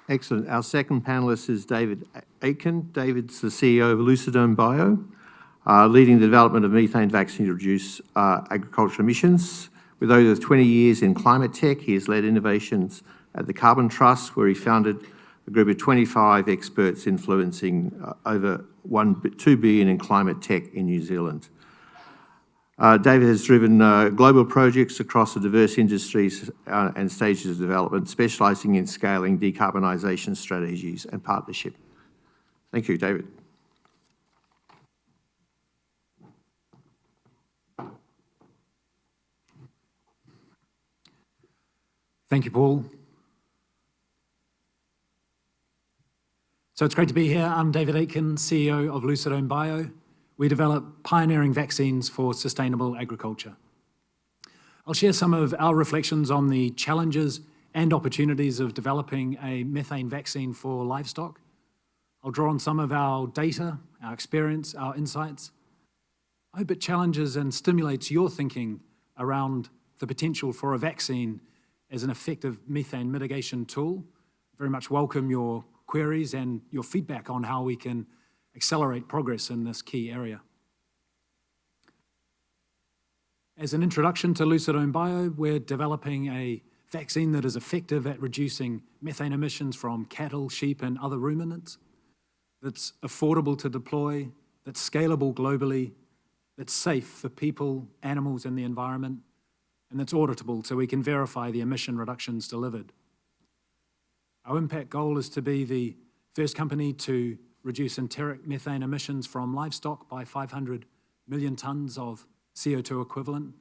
Excellent. Our second panelist is David Aitken. David's the CEO of Lucidome Bio, leading the development of methane vaccine to reduce agricultural emissions. With over 20 years in climate tech, he has led innovations at the Carbon Trust, where he founded a group of 25 experts influencing over $2 billion in climate tech in New Zealand. David has driven global projects across the diverse industries and stages of development, specialising in scaling decarbonisation strategies and partnership. Thank you, David. Thank you, Paul. So it's great to be here. I'm David Aitken, CEO of Lucidome Bio. We develop pioneering vaccines for sustainable agriculture. I'll share some of our reflections on the challenges and opportunities of developing a methane vaccine for livestock. I'll draw on some of our data, our experience, our insights. I hope it challenges and stimulates your thinking around the potential for a vaccine as an effective methane mitigation tool. Very much welcome your queries and your feedback on how we can accelerate progress in this key area. As an introduction to Lucidome Bio, we're developing a vaccine that is effective at reducing methane emissions from cattle, sheep, and other ruminants, that's affordable to deploy, that's scalable globally, that's safe for people, animals, and the environment, and that's auditable so we can verify the emission reductions delivered. Our impact goal is to be the first company to reduce enteric methane emissions from livestock by 500 million tonnes of CO2 equivalent.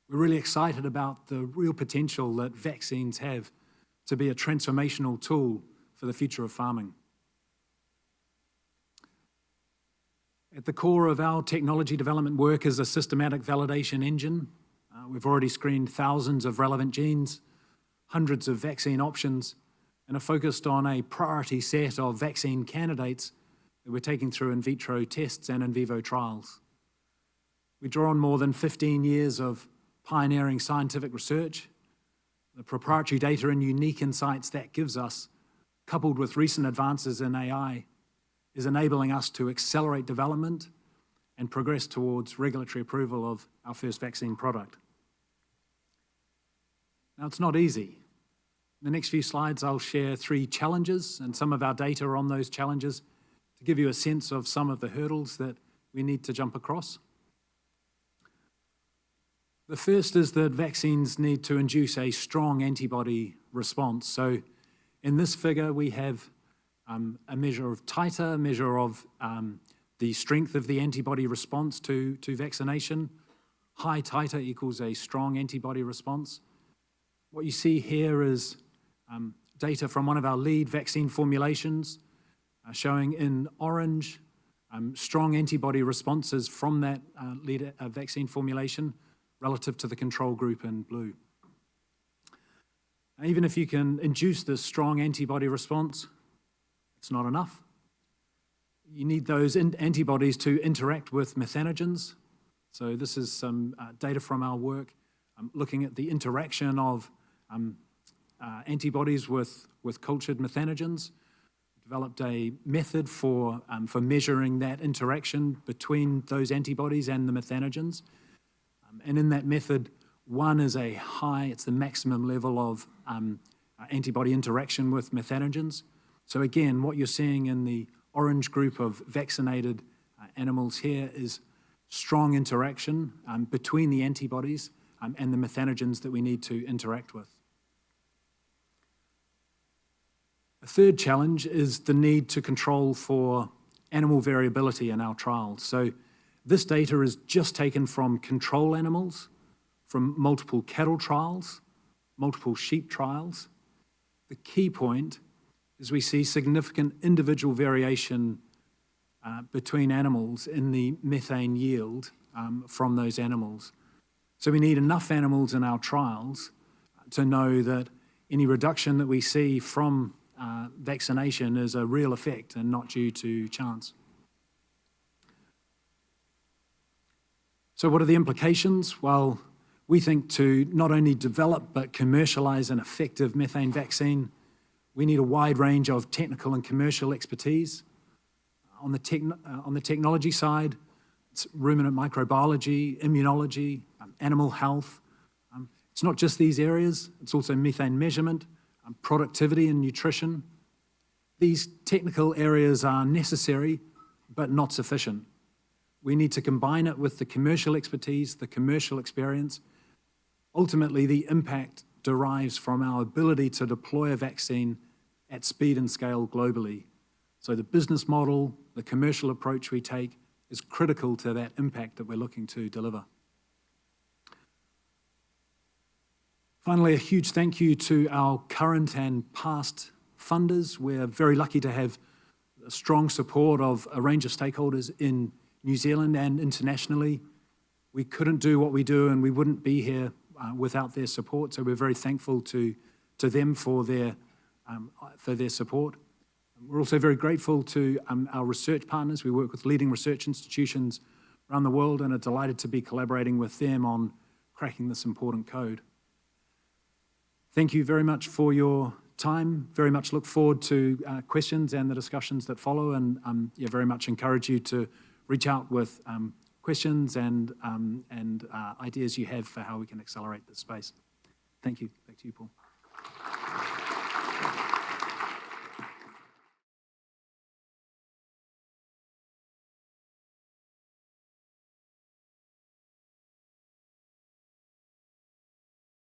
We're really excited about the real potential that vaccines have to be a transformational tool for the future of farming. At the core of our technology development work is a systematic validation engine. We've already screened thousands of relevant genes, hundreds of vaccine options, and are focused on a priority set of vaccine candidates that we're taking through in vitro tests and in vivo trials. We draw on more than 15 years of pioneering scientific research. The proprietary data and unique insights that gives us, coupled with recent advances in AI, is enabling us to accelerate development and progress towards regulatory approval of our first vaccine product. Now, it's not easy. In the next few slides, I'll share 3 challenges and some of our data on those challenges to give you a sense of some of the hurdles that we need to jump across. The first is that vaccines need to induce a strong antibody response. So in this figure, we have a measure of titer, a measure of the strength of the antibody response to vaccination. High titer equals a strong antibody response. What you see here is data from one of our lead vaccine formulations showing in orange strong antibody responses from that lead vaccine formulation relative to the control group in blue. Now, even if you can induce this strong antibody response, it's not enough. You need those antibodies to interact with methanogens. So this is some data from our work looking at the interaction of antibodies with cultured methanogens. Developed a method for measuring that interaction between those antibodies and the methanogens. And in that method, 1 is a high, it's the maximum level of antibody interaction with methanogens. So again, what you're seeing in the orange group of vaccinated animals here is strong interaction between the antibodies and the methanogens that we need to interact with. A third challenge is the need to control for animal variability in our trials. So this data is just taken from control animals, from multiple cattle trials, multiple sheep trials. The key point is we see significant individual variation between animals in the methane yield from those animals. So we need enough animals in our trials to know that any reduction that we see from vaccination is a real effect and not due to chance. So what are the implications? Well, we think to not only develop but commercialize an effective methane vaccine, We need a wide range of technical and commercial expertise. On the technology side, it's ruminant microbiology, immunology, animal health. It's not just these areas, it's also methane measurement, productivity and nutrition. These technical areas are necessary, but not sufficient. We need to combine it with the commercial expertise, the commercial experience. Ultimately, the impact derives from our ability to deploy a vaccine at speed and scale globally. So the business model, the commercial approach we take is critical to that impact that we're looking to deliver. Finally, a huge thank you to our current and past funders. We're very lucky to have strong support of a range of stakeholders in New Zealand and internationally. We couldn't do what we do and we wouldn't be here without their support, so we're very thankful to them for their support. We're also very grateful to our research partners. We work with leading research institutions around the world and are delighted to be collaborating with them on cracking this important code. Thank you very much for your time. Very much look forward to questions and the discussions that follow, and very much encourage you to reach out with questions and ideas you have for how we can accelerate this space. Thank you. Back to you, Paul.